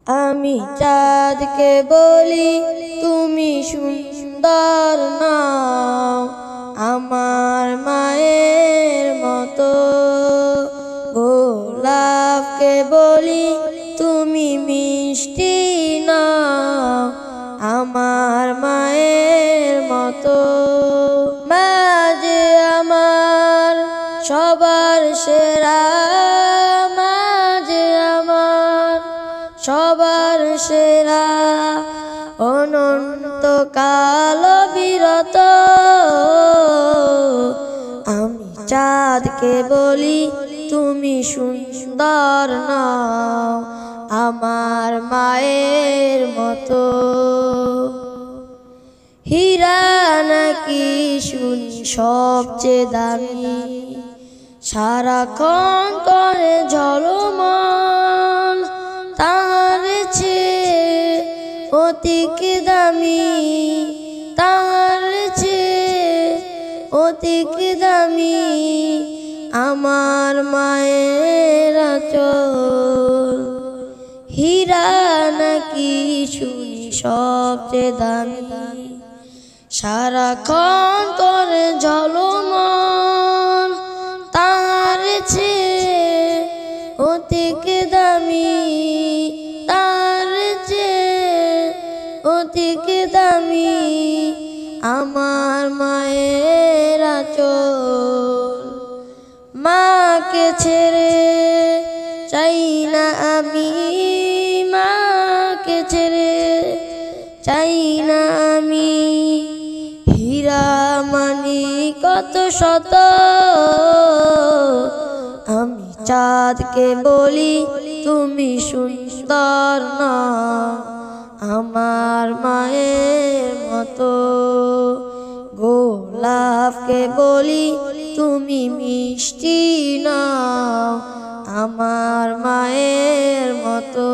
আমি চাঁদকে বলি তুমি সুন্দর নাও আমার মায়ের মতো। গোলাপকে বলি তুমি মিষ্টি নাও আমার মায়ের মতো। মা যে আমার সবার সেরা, মা যে আমার সবার সেরা, অনন্তকাল বিরত। আমি চাঁদকে বলি তুমি সুন্দর নাও আমার মায়ের মতো। হীরা নাকি শুনি সবচেয়ে দামি, সারাক্ষণ করে ঝলমল, তার চেয়ে অধিক দামি, তার চেয়ে অধিক দামি আমার মায়ের আঁচল। হীরা নাকি শুনি সবচেয়ে দামি, সারাক্ষণ করে ঝলমল, তার চেয়ে অধিক দামি, তার চেয়ে অধিক দামি আমার মায়ের আঁচল। মাকে ছেড়ে চাই না আমি, মাকে ছেড়ে চাই না আমি, হীরা মানি কত শত। আমি চাঁদকে বলি তুমি সুন্দর নাও আমার মায়ের মতো। গোলাপকে বলি তুমি মিষ্টি নাও আমার মায়ের মতো।